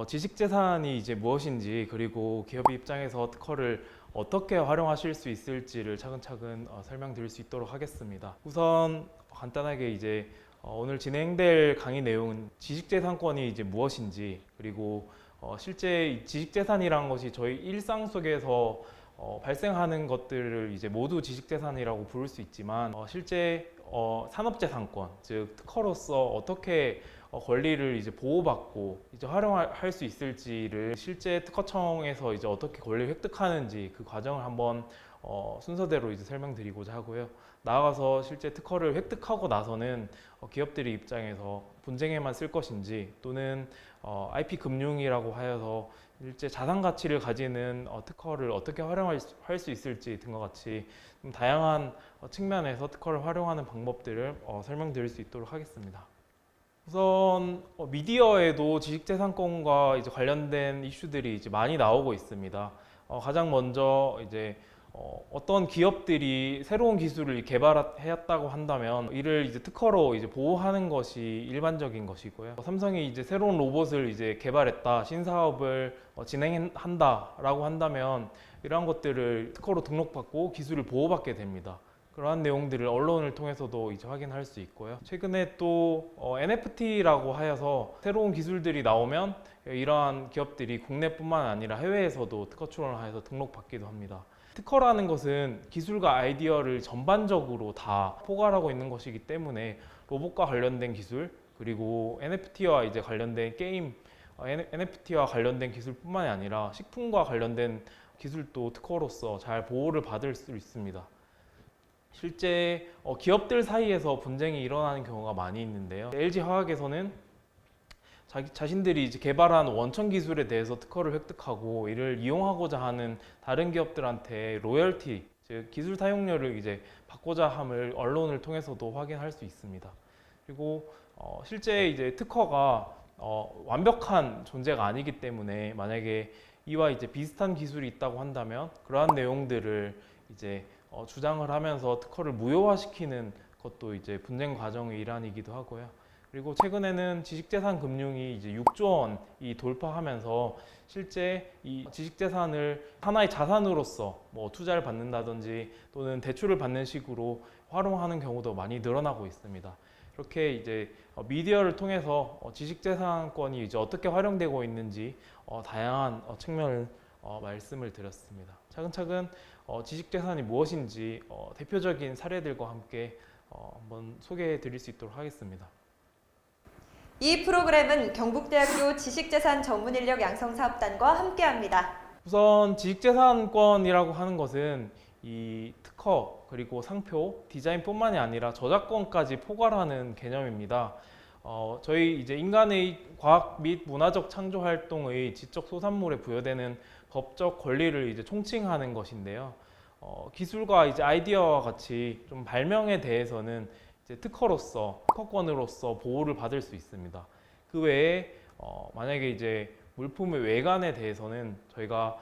지식재산이 이제 무엇인지, 그리고 기업 입장에서 특허를 어떻게 활용하실 수 있을지를 차근차근 설명드릴 수 있도록 하겠습니다. 우선 간단하게 이제 오늘 진행될 강의 내용은 지식재산권이 이제 무엇인지, 그리고 실제 지식재산이라는 것이 저희 일상 속에서 발생하는 것들을 이제 모두 지식재산이라고 부를 수 있지만, 실제 산업재산권, 즉 특허로서 어떻게 권리를 이제 보호받고 이제 활용할 수 있을지를, 실제 특허청에서 이제 어떻게 권리를 획득하는지 그 과정을 한번 순서대로 이제 설명드리고자 하고요. 나아가서 실제 특허를 획득하고 나서는 기업들의 입장에서 분쟁에만 쓸 것인지, 또는 IP 금융이라고 하여서 실제 자산 가치를 가지는 특허를 어떻게 활용할 수 있을지 등과 같이 좀 다양한 측면에서 특허를 활용하는 방법들을 설명드릴 수 있도록 하겠습니다. 우선 미디어에도 지식재산권과 이제 관련된 이슈들이 이제 많이 나오고 있습니다. 가장 먼저 이제 어떤 기업들이 새로운 기술을 개발했다고 한다면 이를 이제 특허로 이제 보호하는 것이 일반적인 것이고요. 삼성이 이제 새로운 로봇을 이제 개발했다, 신사업을 진행한다라고 한다면 이러한 것들을 특허로 등록받고 기술을 보호받게 됩니다. 그러한 내용들을 언론을 통해서도 이제 확인할 수 있고요. 최근에 또 NFT라고 하여서 새로운 기술들이 나오면 이러한 기업들이 국내뿐만 아니라 해외에서도 특허 출원을 하여서 등록받기도 합니다. 특허라는 것은 기술과 아이디어를 전반적으로 다 포괄하고 있는 것이기 때문에 로봇과 관련된 기술, 그리고 NFT와 이제 관련된 게임, NFT와 관련된 기술뿐만이 아니라 식품과 관련된 기술도 특허로서 잘 보호를 받을 수 있습니다. 실제 기업들 사이에서 분쟁이 일어나는 경우가 많이 있는데요. LG화학에서는 자신들이 이제 개발한 원천 기술에 대해서 특허를 획득하고 이를 이용하고자 하는 다른 기업들한테 로열티, 즉 기술 사용료를 이제 받고자 함을 언론을 통해서도 확인할 수 있습니다. 그리고 실제 이제 특허가 완벽한 존재가 아니기 때문에 만약에 이와 이제 비슷한 기술이 있다고 한다면 그러한 내용들을 이제 주장을 하면서 특허를 무효화시키는 것도 이제 분쟁 과정의 일환이기도 하고요. 그리고 최근에는 지식재산 금융이 이제 6조 원이 돌파하면서 실제 이 지식재산을 하나의 자산으로서 투자를 받는다든지 또는 대출을 받는 식으로 활용하는 경우도 많이 늘어나고 있습니다. 이렇게 이제 미디어를 통해서 지식재산권이 이제 어떻게 활용되고 있는지 다양한 측면을 말씀을 드렸습니다. 차근차근 지식재산이 무엇인지 대표적인 사례들과 함께 한번 소개해 드릴 수 있도록 하겠습니다. 이 프로그램은 경북대학교 지식재산 전문인력 양성사업단과 함께합니다. 우선 지식재산권이라고 하는 것은 이 특허, 그리고 상표, 디자인뿐만이 아니라 저작권까지 포괄하는 개념입니다. 저희 이제 인간의 과학 및 문화적 창조 활동의 지적 소산물에 부여되는 법적 권리를 이제 총칭하는 것인데요. 기술과 이제 아이디어와 같이 좀 발명에 대해서는 이제 특허권으로서 보호를 받을 수 있습니다. 그 외에 만약에 이제 물품의 외관에 대해서는 저희가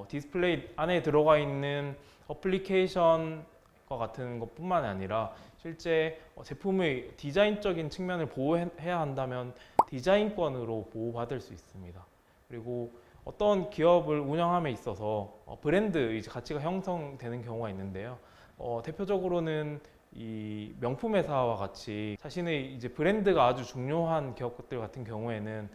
디스플레이 안에 들어가 있는 어플리케이션과 같은 것뿐만 아니라 실제 제품의 디자인적인 측면을 보호해야 한다면 디자인권으로 보호받을 수 있습니다. 그리고 어떤 기업을 운영함에 있어서 브랜드 이제 가치가 형성되는 경우가 있는데요. 대표적으로는 이 명품 회사와 같이 자신의 이제 브랜드가 아주 중요한 기업들 같은 경우에는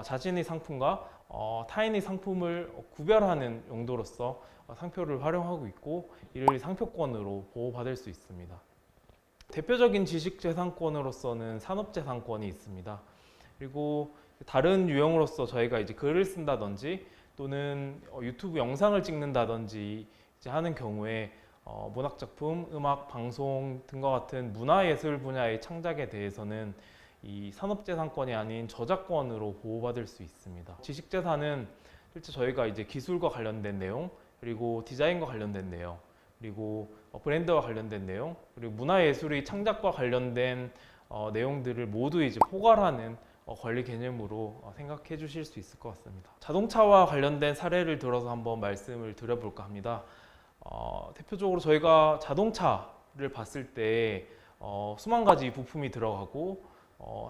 자신의 상품과 타인의 상품을 구별하는 용도로서 상표를 활용하고 있고 이를 상표권으로 보호받을 수 있습니다. 대표적인 지식재산권으로서는 산업재산권이 있습니다. 그리고 다른 유형으로서 저희가 이제 글을 쓴다든지 또는 유튜브 영상을 찍는다든지 이제 하는 경우에 문학작품, 음악, 방송 등과 같은 문화예술 분야의 창작에 대해서는 이 산업재산권이 아닌 저작권으로 보호받을 수 있습니다. 지식재산은 실제 저희가 이제 기술과 관련된 내용, 그리고 디자인과 관련된 내용, 그리고 브랜드와 관련된 내용, 그리고 문화예술의 창작과 관련된 내용들을 모두 이제 포괄하는 권리 개념으로 생각해 주실 수 있을 것 같습니다. 자동차와 관련된 사례를 들어서 한번 말씀을 드려볼까 합니다. 대표적으로 저희가 자동차를 봤을 때 수만 가지 부품이 들어가고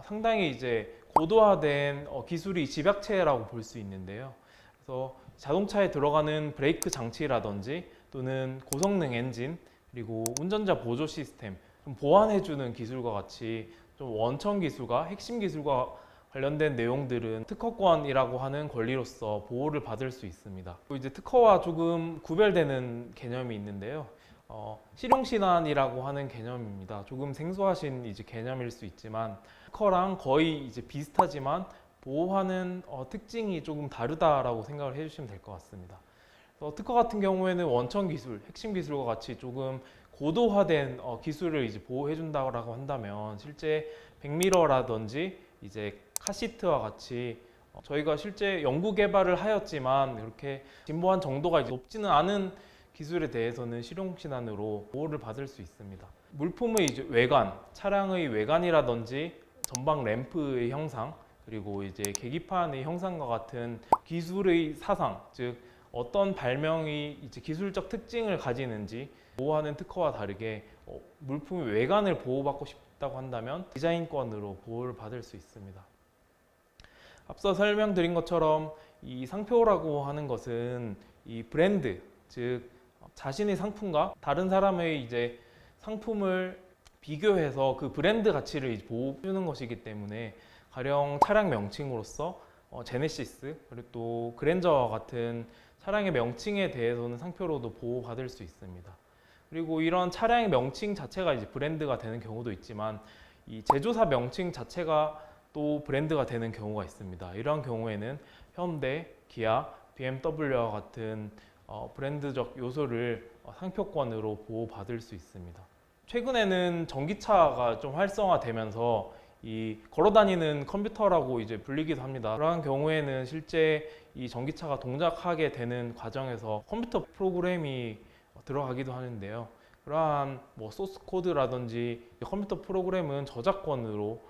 상당히 이제 고도화된 기술이 집약체라고 볼 수 있는데요. 그래서 자동차에 들어가는 브레이크 장치라든지 또는 고성능 엔진 그리고 운전자 보조 시스템 좀 보완해주는 기술과 같이 좀 원천 기술과 핵심 기술과 관련된 내용들은 특허권이라고 하는 권리로서 보호를 받을 수 있습니다. 또 이제 특허와 조금 구별되는 개념이 있는데요. 실용신안이라고 하는 개념입니다. 조금 생소하신 이제 개념일 수 있지만 특허랑 거의 이제 비슷하지만 보호하는 특징이 조금 다르다라고 생각을 해주시면 될 것 같습니다. 특허 같은 경우에는 원천 기술, 핵심 기술과 같이 조금 고도화된 기술을 이제 보호해준다고 한다면 실제 백미러라든지 이제 카시트와 같이 저희가 실제 연구 개발을 하였지만 이렇게 진보한 정도가 이제 높지는 않은 기술에 대해서는 실용신안으로 보호를 받을 수 있습니다. 물품의 이제 외관, 차량의 외관이라든지 전방 램프의 형상, 그리고 이제 계기판의 형상과 같은 기술의 사상, 즉 어떤 발명이 이제 기술적 특징을 가지는지 보호하는 특허와 다르게 물품의 외관을 보호받고 싶다고 한다면 디자인권으로 보호를 받을 수 있습니다. 앞서 설명드린 것처럼 이 상표라고 하는 것은 이 브랜드, 즉 자신의 상품과 다른 사람의 이제 상품을 비교해서 그 브랜드 가치를 이제 보호해주는 것이기 때문에 가령 차량 명칭으로서 제네시스 그리고 또 그랜저와 같은 차량의 명칭에 대해서는 상표로도 보호받을 수 있습니다. 그리고 이런 차량의 명칭 자체가 이제 브랜드가 되는 경우도 있지만 이 제조사 명칭 자체가 또 브랜드가 되는 경우가 있습니다. 이러한 경우에는 현대, 기아, BMW와 같은 브랜드적 요소를 상표권으로 보호받을 수 있습니다. 최근에는 전기차가 좀 활성화되면서 이 걸어다니는 컴퓨터라고 이제 불리기도 합니다. 그러한 경우에는 실제 이 전기차가 동작하게 되는 과정에서 컴퓨터 프로그램이 들어가기도 하는데요. 그러한 소스 코드라든지 컴퓨터 프로그램은 저작권으로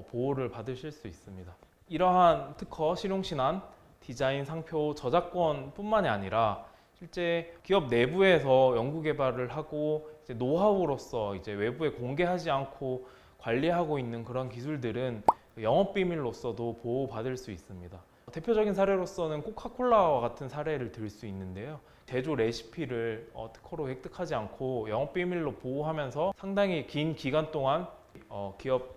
보호를 받으실 수 있습니다. 이러한 특허, 실용신안, 디자인, 상표, 저작권뿐만이 아니라 실제 기업 내부에서 연구 개발을 하고 이제 노하우로서 이제 외부에 공개하지 않고 관리하고 있는 그런 기술들은 영업 비밀로서도 보호받을 수 있습니다. 대표적인 사례로서는 코카콜라와 같은 사례를 들 수 있는데요. 제조 레시피를 특허로 획득하지 않고 영업 비밀로 보호하면서 상당히 긴 기간 동안 기업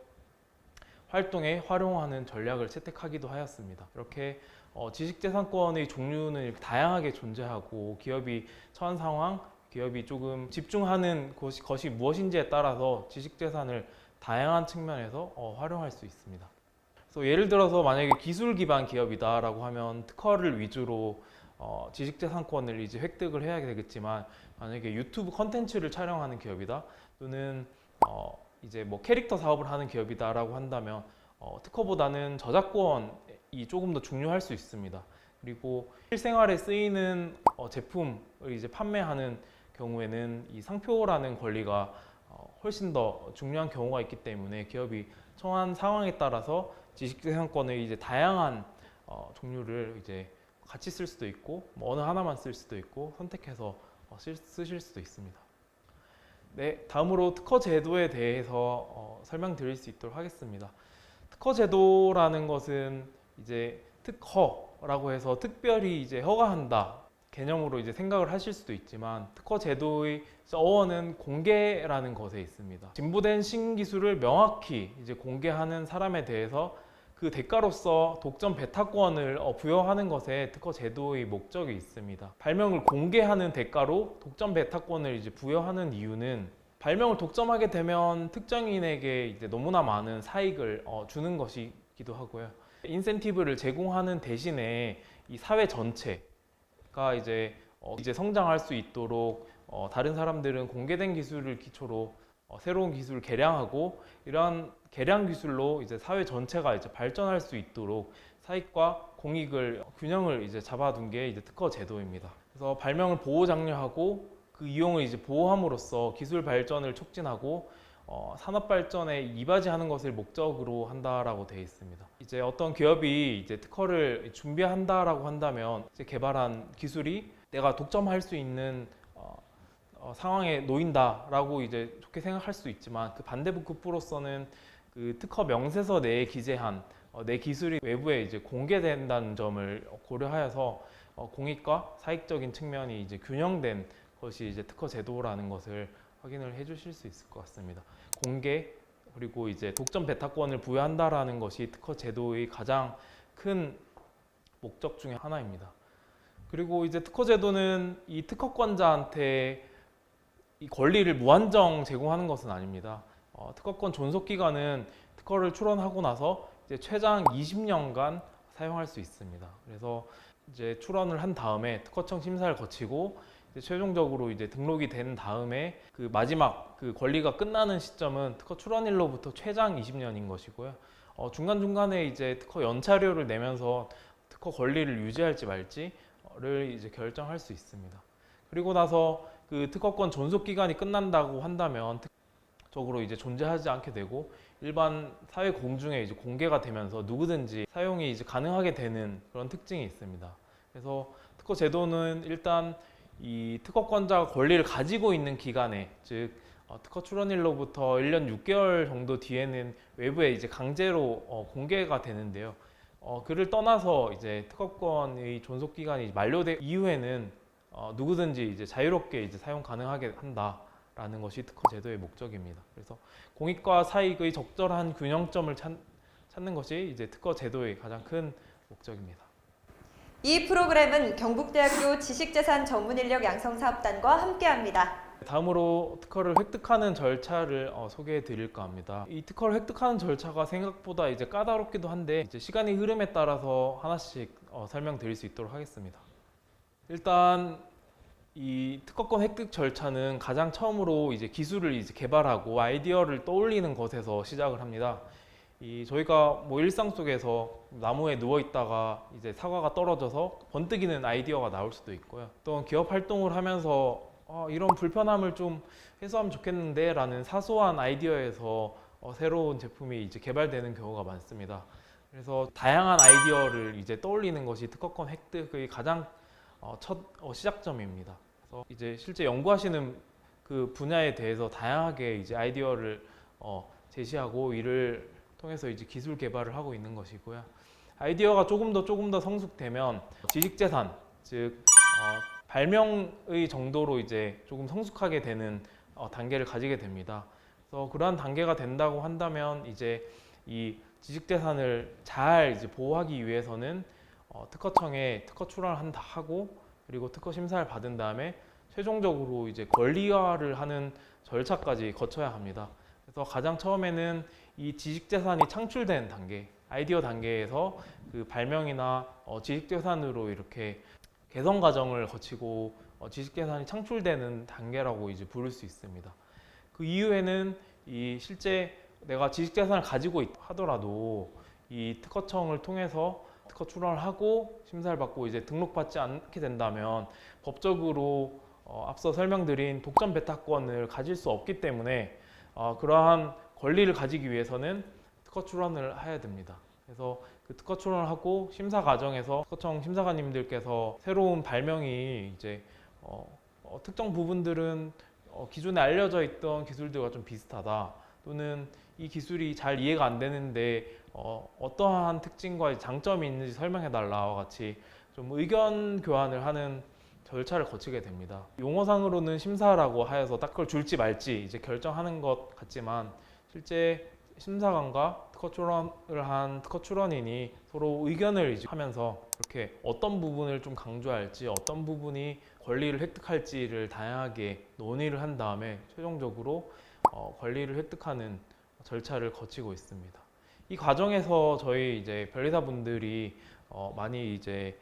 활동에 활용하는 전략을 채택하기도 하였습니다. 이렇게 지식재산권의 종류는 이렇게 다양하게 존재하고 기업이 처한 상황, 기업이 조금 집중하는 것이 무엇인지에 따라서 지식재산을 다양한 측면에서 활용할 수 있습니다. 그래서 예를 들어서 만약에 기술 기반 기업이다라고 하면 특허를 위주로 지식재산권을 이제 획득을 해야 되겠지만 만약에 유튜브 컨텐츠를 촬영하는 기업이다 또는 이제 캐릭터 사업을 하는 기업이다라고 한다면 특허보다는 저작권이 조금 더 중요할 수 있습니다. 그리고 실생활에 쓰이는 제품을 이제 판매하는 경우에는 이 상표라는 권리가 훨씬 더 중요한 경우가 있기 때문에 기업이 처한 상황에 따라서 지식재산권의 이제 다양한 종류를 이제 같이 쓸 수도 있고 어느 하나만 쓸 수도 있고 선택해서 쓰실 수도 있습니다. 네, 다음으로 특허 제도에 대해서 설명드릴 수 있도록 하겠습니다. 특허 제도라는 것은 이제 특허라고 해서 특별히 이제 허가한다 개념으로 이제 생각을 하실 수도 있지만 특허 제도의 어원은 공개라는 것에 있습니다. 진보된 신기술을 명확히 이제 공개하는 사람에 대해서 그 대가로서 독점 배타권을 부여하는 것에 특허 제도의 목적이 있습니다. 발명을 공개하는 대가로 독점 배타권을 이제 부여하는 이유는 발명을 독점하게 되면 특정인에게 이제 너무나 많은 사익을 주는 것이기도 하고요. 인센티브를 제공하는 대신에 이 사회 전체가 이제 성장할 수 있도록 다른 사람들은 공개된 기술을 기초로 새로운 기술을 개량하고 이러한 개량 기술로 이제 사회 전체가 이제 발전할 수 있도록 사익과 공익을 균형을 이제 잡아둔 게 이제 특허 제도입니다. 그래서 발명을 보호 장려하고 그 이용을 이제 보호함으로써 기술 발전을 촉진하고 산업 발전에 이바지하는 것을 목적으로 한다라고 되어 있습니다. 이제 어떤 기업이 이제 특허를 준비한다라고 한다면 이제 개발한 기술이 내가 독점할 수 있는 상황에 놓인다라고 이제 좋게 생각할 수 있지만 그 반대급부로서는 그 특허 명세서 내에 기재한 내 기술이 외부에 이제 공개된다는 점을 고려하여서 공익과 사익적인 측면이 이제 균형된 것이 이제 특허 제도라는 것을 확인을 해주실 수 있을 것 같습니다. 공개 그리고 이제 독점 배타권을 부여한다라는 것이 특허 제도의 가장 큰 목적 중에 하나입니다. 그리고 이제 특허 제도는 이 특허권자한테 이 권리를 무한정 제공하는 것은 아닙니다. 특허권 존속 기간은 특허를 출원하고 나서 이제 최장 20년간 사용할 수 있습니다. 그래서 이제 출원을 한 다음에 특허청 심사를 거치고 이제 최종적으로 이제 등록이 된 다음에 그 마지막 그 권리가 끝나는 시점은 특허 출원일로부터 최장 20년인 것이고요. 중간중간에 이제 특허 연차료를 내면서 특허 권리를 유지할지 말지를 이제 결정할 수 있습니다. 그리고 나서 그 특허권 존속 기간이 끝난다고 한다면 적으로 이제 존재하지 않게 되고 일반 사회 공중에 이제 공개가 되면서 누구든지 사용이 이제 가능하게 되는 그런 특징이 있습니다. 그래서 특허 제도는 일단 이 특허권자가 권리를 가지고 있는 기간에, 즉 특허 출원일로부터 1년 6개월 정도 뒤에는 외부에 이제 강제로 공개가 되는데요. 그를 떠나서 이제 특허권의 존속 기간이 만료된 이후에는 누구든지 이제 자유롭게 이제 사용 가능하게 한다라는 것이 특허 제도의 목적입니다. 그래서 공익과 사익의 적절한 균형점을 찾는 것이 이제 특허 제도의 가장 큰 목적입니다. 이 프로그램은 경북대학교 지식재산 전문인력 양성사업단과 함께합니다. 다음으로 특허를 획득하는 절차를 소개해 드릴까 합니다. 이 특허를 획득하는 절차가 생각보다 이제 까다롭기도 한데 이제 시간의 흐름에 따라서 하나씩 설명드릴 수 있도록 하겠습니다. 일단 이 특허권 획득 절차는 가장 처음으로 이제 기술을 이제 개발하고 아이디어를 떠올리는 것에서 시작을 합니다. 저희가 뭐 일상 속에서 나무에 누워 있다가 이제 사과가 떨어져서 번뜩이는 아이디어가 나올 수도 있고요. 또 기업 활동을 하면서 이런 불편함을 좀 해소하면 좋겠는데 라는 사소한 아이디어에서 새로운 제품이 이제 개발되는 경우가 많습니다. 그래서 다양한 아이디어를 이제 떠올리는 것이 특허권 획득의 가장 첫 시작점입니다. 그래서 이제 실제 연구하시는 그 분야에 대해서 다양하게 이제 아이디어를 제시하고 이를 통해서 이제 기술 개발을 하고 있는 것이고요. 아이디어가 조금 더 성숙되면 지식재산, 즉 발명의 정도로 이제 조금 성숙하게 되는 단계를 가지게 됩니다. 그래서 그러한 단계가 된다고 한다면 이제 이 지식재산을 잘 이제 보호하기 위해서는 특허청에 특허 출원을 하고 그리고 특허 심사를 받은 다음에 최종적으로 이제 권리화를 하는 절차까지 거쳐야 합니다. 그래서 가장 처음에는 이 지식재산이 창출된 단계, 아이디어 단계에서 그 발명이나 지식재산으로 이렇게 개선 과정을 거치고 지식재산이 창출되는 단계라고 이제 부를 수 있습니다. 그 이후에는 이 실제 내가 지식재산을 가지고 하더라도 이 특허청을 통해서 특허 출원을 하고 심사를 받고 이제 등록받지 않게 된다면 법적으로 앞서 설명드린 독점 배타권을 가질 수 없기 때문에 그러한 권리를 가지기 위해서는 특허 출원을 해야 됩니다. 그래서 그 특허 출원을 하고 심사 과정에서 특허청 심사관님들께서 새로운 발명이 이제 특정 부분들은 기존에 알려져 있던 기술들과 좀 비슷하다, 또는 이 기술이 잘 이해가 안 되는데 어떠한 특징과 장점이 있는지 설명해 달라와 같이 좀 의견 교환을 하는 절차를 거치게 됩니다. 용어상으로는 심사라고 하여서 딱 그걸 줄지 말지 이제 결정하는 것 같지만 실제 심사관과 특허 출원을 한 특허 출원인이 서로 의견을 이제 하면서 이렇게 어떤 부분을 좀 강조할지, 어떤 부분이 권리를 획득할지를 다양하게 논의를 한 다음에 최종적으로 권리를 획득하는 절차를 거치고 있습니다. 이 과정에서 저희 이제 변리사분들이 많이 이제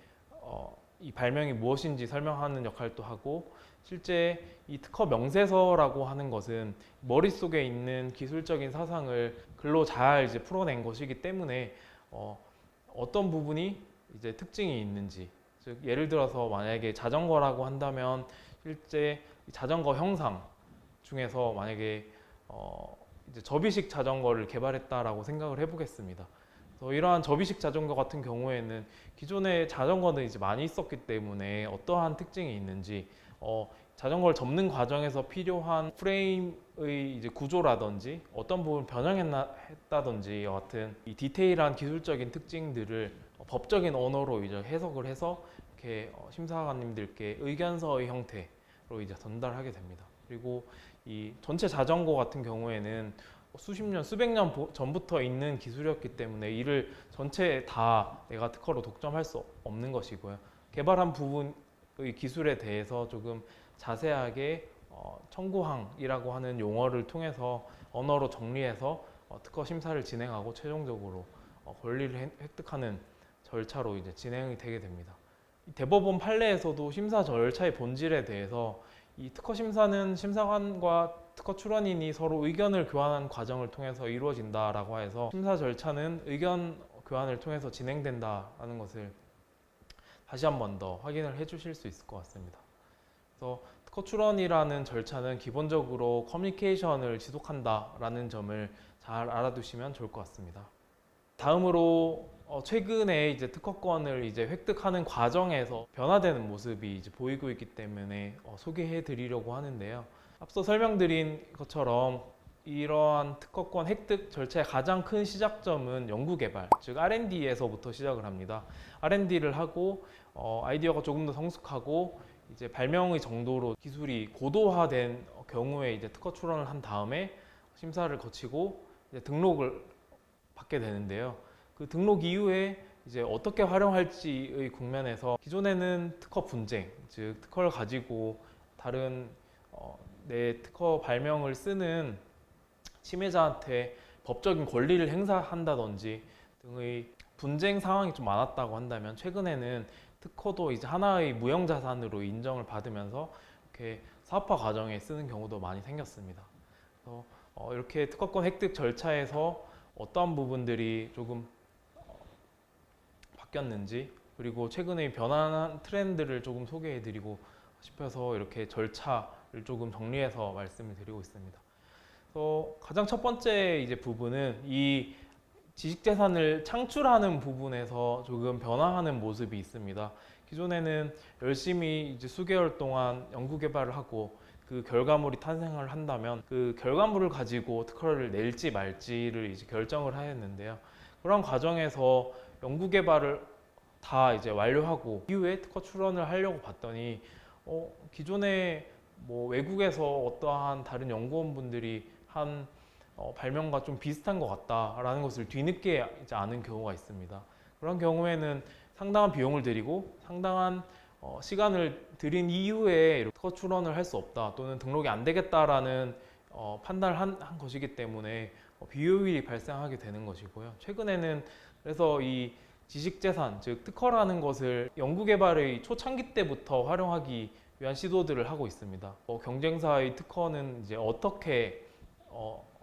이 발명이 무엇인지 설명하는 역할도 하고, 실제 이 특허 명세서라고 하는 것은 머릿속에 있는 기술적인 사상을 글로 잘 이제 풀어낸 것이기 때문에 어떤 부분이 이제 특징이 있는지, 즉 예를 들어서 만약에 자전거라고 한다면 실제 자전거 형상 중에서 만약에 이제 접이식 자전거를 개발했다라고 생각을 해보겠습니다. 그래서 이러한 접이식 자전거 같은 경우에는 기존의 자전거는 이제 많이 있었기 때문에 어떠한 특징이 있는지, 자전거를 접는 과정에서 필요한 프레임의 이제 구조라든지 어떤 부분 변형했다든지 여하튼 이 디테일한 기술적인 특징들을 법적인 언어로 이제 해석을 해서 이렇게 심사관님들께 의견서의 형태로 이제 전달하게 됩니다. 그리고 이 전체 자전거 같은 경우에는 수십 년, 수백 년 전부터 있는 기술이었기 때문에 이를 전체 다 내가 특허로 독점할 수 없는 것이고요. 개발한 부분의 기술에 대해서 조금 자세하게 청구항이라고 하는 용어를 통해서 언어로 정리해서 특허 심사를 진행하고 최종적으로 권리를 획득하는 절차로 이제 진행이 되게 됩니다. 대법원 판례에서도 심사 절차의 본질에 대해서 이 특허 심사는 심사관과 특허 출원인이 서로 의견을 교환하는 과정을 통해서 이루어진다라고 해서 심사 절차는 의견 교환을 통해서 진행된다라는 것을 다시 한 번 더 확인을 해주실 수 있을 것 같습니다. 그래서 특허 출원이라는 절차는 기본적으로 커뮤니케이션을 지속한다라는 점을 잘 알아두시면 좋을 것 같습니다. 다음으로 최근에 이제 특허권을 이제 획득하는 과정에서 변화되는 모습이 이제 보이고 있기 때문에 소개해 드리려고 하는데요. 앞서 설명드린 것처럼 이러한 특허권 획득 절차의 가장 큰 시작점은 연구개발, 즉 R&D에서부터 시작을 합니다. R&D를 하고 아이디어가 조금 더 성숙하고 이제 발명의 정도로 기술이 고도화된 경우에 이제 특허 출원을 한 다음에 심사를 거치고 이제 등록을 받게 되는데요. 그 등록 이후에 이제 어떻게 활용할지의 국면에서 기존에는 특허 분쟁, 즉 특허를 가지고 다른 내 특허 발명을 쓰는 침해자한테 법적인 권리를 행사한다든지 등의 분쟁 상황이 좀 많았다고 한다면 최근에는 특허도 이제 하나의 무형자산으로 인정을 받으면서 이렇게 사업화 과정에 쓰는 경우도 많이 생겼습니다. 그래서 이렇게 특허권 획득 절차에서 어떠한 부분들이 조금 바뀌었는지 그리고 최근의 변화한 트렌드를 조금 소개해드리고 싶어서 이렇게 절차를 조금 정리해서 말씀을 드리고 있습니다. 그래서 가장 첫 번째 이제 부분은 이 지식재산을 창출하는 부분에서 조금 변화하는 모습이 있습니다. 기존에는 열심히 이제 수개월 동안 연구개발을 하고 그 결과물이 탄생을 한다면 그 결과물을 가지고 특허를 낼지 말지를 이제 결정을 하였는데요. 그런 과정에서 연구개발을 다 이제 완료하고 이후에 특허 출원을 하려고 봤더니 기존에 뭐 외국에서 어떠한 다른 연구원분들이 한 발명과 좀 비슷한 것 같다라는 것을 뒤늦게 이제 아는 경우가 있습니다. 그런 경우에는 상당한 비용을 들이고 상당한 시간을 들인 이후에 특허 출원을 할 수 없다 또는 등록이 안 되겠다라는 판단을 한 것이기 때문에 비효율이 발생하게 되는 것이고요. 최근에는 그래서 이 지식재산, 즉 특허라는 것을 연구개발의 초창기 때부터 활용하기 위한 시도들을 하고 있습니다. 경쟁사의 특허는 이제 어떻게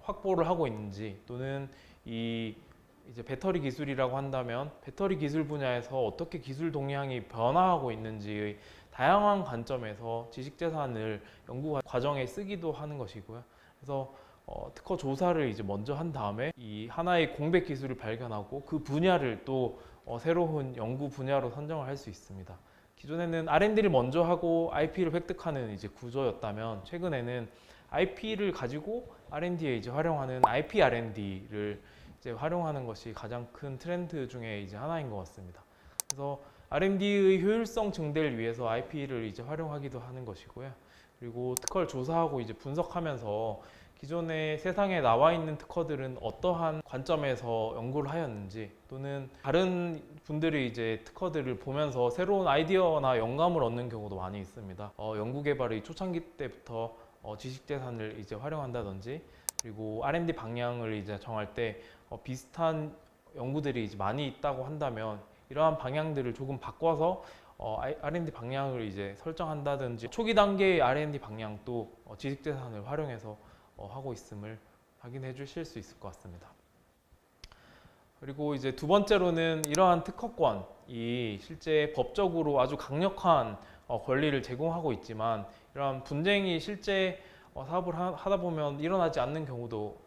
확보를 하고 있는지 또는 이제 배터리 기술이라고 한다면 배터리 기술 분야에서 어떻게 기술 동향이 변화하고 있는지의 다양한 관점에서 지식재산을 연구 과정에 쓰기도 하는 것이고요. 그래서 특허 조사를 이제 먼저 한 다음에 이 하나의 공백 기술을 발견하고 그 분야를 또 새로운 연구 분야로 선정을 할 수 있습니다. 기존에는 R&D를 먼저 하고 IP를 획득하는 이제 구조였다면 최근에는 IP를 가지고 R&D에 이제 활용하는 IP R&D를 이제 활용하는 것이 가장 큰 트렌드 중에 이제 하나인 것 같습니다. 그래서 R&D의 효율성 증대를 위해서 IP를 이제 활용하기도 하는 것이고요. 그리고 특허를 조사하고 이제 분석하면서 기존에 세상에 나와 있는 특허들은 어떠한 관점에서 연구를 하였는지 또는 다른 분들이 이제 특허들을 보면서 새로운 아이디어나 영감을 얻는 경우도 많이 있습니다. 연구개발의 초창기 때부터 지식재산을 이제 활용한다든지 그리고 R&D 방향을 이제 정할 때 비슷한 연구들이 이제 많이 있다고 한다면 이러한 방향들을 조금 바꿔서 R&D 방향을 이제 설정한다든지 초기 단계의 R&D 방향도 지식재산을 활용해서 하고 있음을 확인해 주실 수 있을 것 같습니다. 그리고 이제 두 번째로는 이러한 특허권이 실제 법적으로 아주 강력한 권리를 제공하고 있지만 이러한 분쟁이 실제 사업을 하다 보면 일어나지 않는 경우도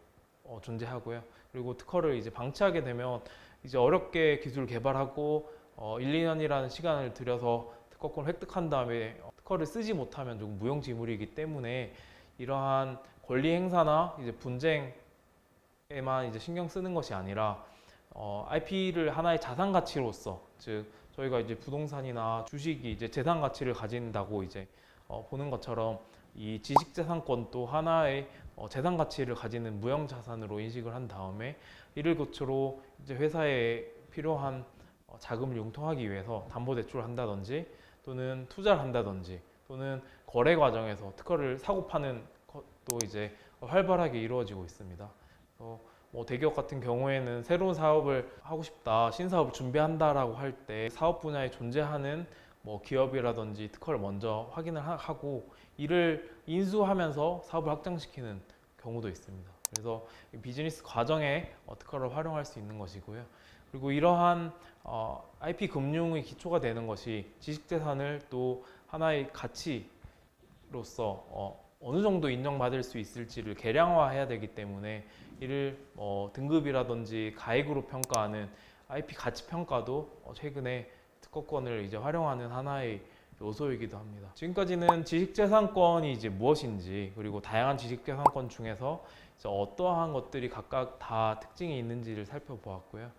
존재하고요. 그리고 특허를 이제 방치하게 되면 이제 어렵게 기술을 개발하고 1, 2년이라는 시간을 들여서 특허권을 획득한 다음에 특허를 쓰지 못하면 조금 무용지물이기 때문에 이러한 권리 행사나 이제 분쟁에만 이제 신경 쓰는 것이 아니라 IP를 하나의 자산 가치로서, 즉 저희가 이제 부동산이나 주식이 이제 재산 가치를 가진다고 이제 보는 것처럼 이 지식재산권도 하나의 재산 가치를 가지는 무형 자산으로 인식을 한 다음에 이를 기초로 이제 회사에 필요한 자금을 융통하기 위해서 담보대출을 한다든지 또는 투자를 한다든지 또는 거래 과정에서 특허를 사고 파는 것도 이제 활발하게 이루어지고 있습니다. 대기업 같은 경우에는 새로운 사업을 하고 싶다, 신사업을 준비한다라고 할 때 사업 분야에 존재하는 기업이라든지 특허를 먼저 확인을 하고 이를 인수하면서 사업을 확장시키는 경우도 있습니다. 그래서 비즈니스 과정에 특허를 활용할 수 있는 것이고요. 그리고 이러한 IP 금융의 기초가 되는 것이 지식재산을 또 하나의 가치로서 어느 정도 인정받을 수 있을지를 계량화해야 되기 때문에 이를 등급이라든지 가액으로 평가하는 IP 가치 평가도 최근에 특허권을 이제 활용하는 하나의 요소이기도 합니다. 지금까지는 지식재산권이 이제 무엇인지, 그리고 다양한 지식재산권 중에서 이제 어떠한 것들이 각각 다 특징이 있는지를 살펴보았고요.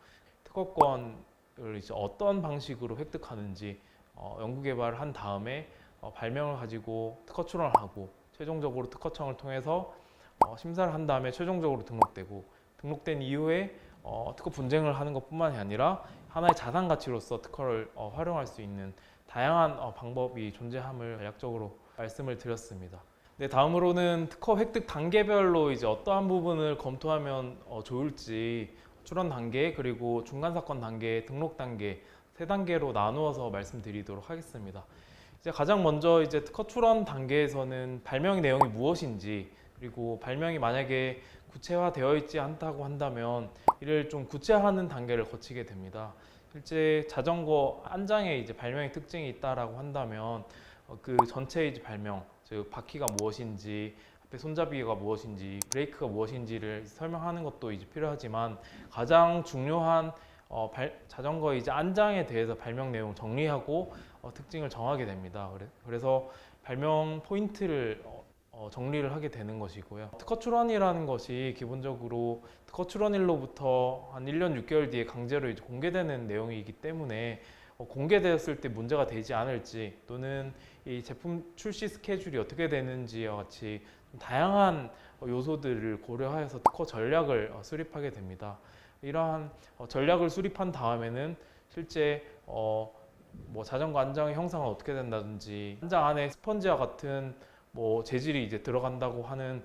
특허권을 이제 어떤 방식으로 획득하는지 연구개발을 한 다음에 발명을 가지고 특허 출원을 하고 최종적으로 특허청을 통해서 심사를 한 다음에 최종적으로 등록되고 등록된 이후에 특허 분쟁을 하는 것뿐만이 아니라 하나의 자산 가치로서 특허를 활용할 수 있는 다양한 방법이 존재함을 간략적으로 말씀을 드렸습니다. 네, 다음으로는 특허 획득 단계별로 이제 어떠한 부분을 검토하면 좋을지 출원 단계, 그리고 중간 사건 단계, 등록 단계 세 단계로 나누어서 말씀드리도록 하겠습니다. 이제 가장 먼저 이제 특허 출원 단계에서는 발명 내용이 무엇인지, 그리고 발명이 만약에 구체화되어 있지 않다고 한다면 이를 좀 구체화하는 단계를 거치게 됩니다. 실제 자전거 안장에 이제 발명의 특징이 있다라고 한다면 그 전체의 이제 발명, 즉 바퀴가 무엇인지, 앞에 손잡이가 무엇인지, 브레이크가 무엇인지를 설명하는 것도 이제 필요하지만 가장 중요한 자전거의 이제 안장에 대해서 발명 내용 정리하고 특징을 정하게 됩니다. 그래서 발명 포인트를 정리를 하게 되는 것이고요. 특허 출원이라는 것이 기본적으로 특허 출원일로부터 한 1년 6개월 뒤에 강제로 이제 공개되는 내용이기 때문에 공개되었을 때 문제가 되지 않을지, 또는 이 제품 출시 스케줄이 어떻게 되는지와 같이 다양한 요소들을 고려하여서 특허 전략을 수립하게 됩니다. 이러한 전략을 수립한 다음에는 실제 자전거 안장의 형상은 어떻게 된다든지 안장 안에 스펀지와 같은 재질이 이제 들어간다고 하는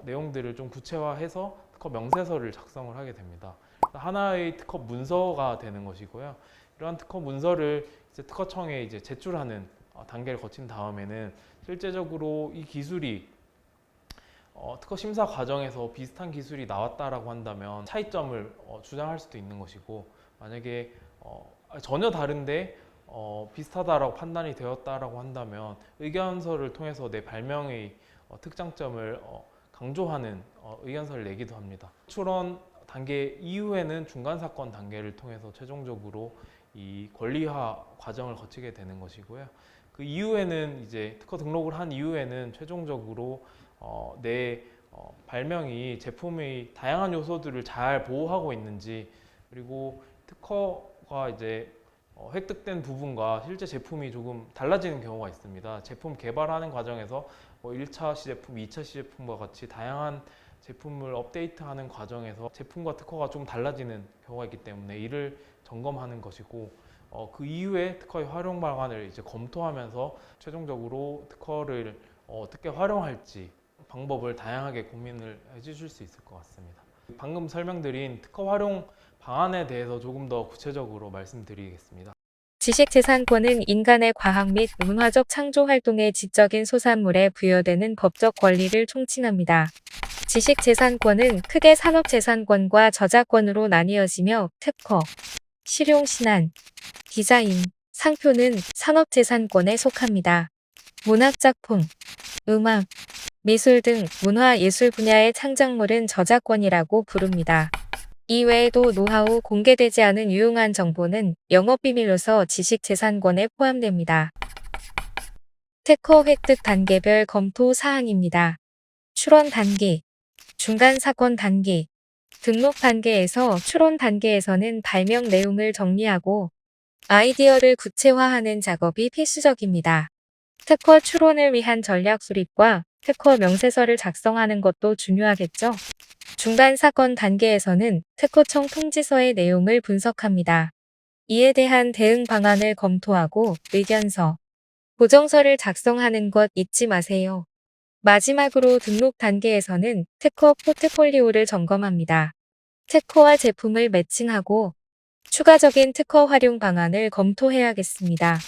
내용들을 좀 구체화해서 특허 명세서를 작성을 하게 됩니다. 하나의 특허 문서가 되는 것이고요. 이러한 특허 문서를 이제 특허청에 이제 제출하는 단계를 거친 다음에는 실제적으로 이 기술이 특허 심사 과정에서 비슷한 기술이 나왔다라고 한다면 차이점을 주장할 수도 있는 것이고, 만약에 전혀 다른데 비슷하다라고 판단이 되었다라고 한다면 의견서를 통해서 내 발명의 특장점을 강조하는 의견서를 내기도 합니다. 출원 단계 이후에는 중간 사건 단계를 통해서 최종적으로 이 권리화 과정을 거치게 되는 것이고요. 그 이후에는 이제 특허 등록을 한 이후에는 최종적으로 내 발명이 제품의 다양한 요소들을 잘 보호하고 있는지, 그리고 특허가 이제 획득된 부분과 실제 제품이 조금 달라지는 경우가 있습니다. 제품 개발하는 과정에서 1차 시제품, 2차 시제품과 같이 다양한 제품을 업데이트하는 과정에서 제품과 특허가 좀 달라지는 경우가 있기 때문에 이를 점검하는 것이고, 그 이후에 특허의 활용 방안을 이제 검토하면서 최종적으로 특허를 어떻게 활용할지 방법을 다양하게 고민을 해주실 수 있을 것 같습니다. 방금 설명드린 특허 활용 방안에 대해서 조금 더 구체적으로 말씀드리겠습니다. 지식재산권은 인간의 과학 및 문화적 창조 활동의 지적인 소산물에 부여되는 법적 권리를 총칭합니다. 지식재산권은 크게 산업재산권과 저작권으로 나뉘어지며 특허, 실용신안, 디자인, 상표는 산업재산권에 속합니다. 문학작품, 음악, 미술 등 문화예술 분야의 창작물은 저작권이라고 부릅니다. 이외에도 노하우, 공개되지 않은 유용한 정보는 영업비밀로서 지식재산권에 포함됩니다. 특허 획득 단계별 검토 사항입니다. 출원 단계, 중간 사건 단계, 등록 단계에서 추론 단계에서는 발명 내용을 정리하고 아이디어를 구체화하는 작업이 필수적입니다. 특허 추론을 위한 전략 수립과 특허 명세서를 작성하는 것도 중요하겠죠. 중간 사건 단계에서는 특허청 통지서의 내용을 분석합니다. 이에 대한 대응 방안을 검토하고 의견서, 보정서를 작성하는 것 잊지 마세요. 마지막으로 등록 단계에서는 특허 포트폴리오를 점검합니다. 특허와 제품을 매칭하고 추가적인 특허 활용 방안을 검토해야겠습니다.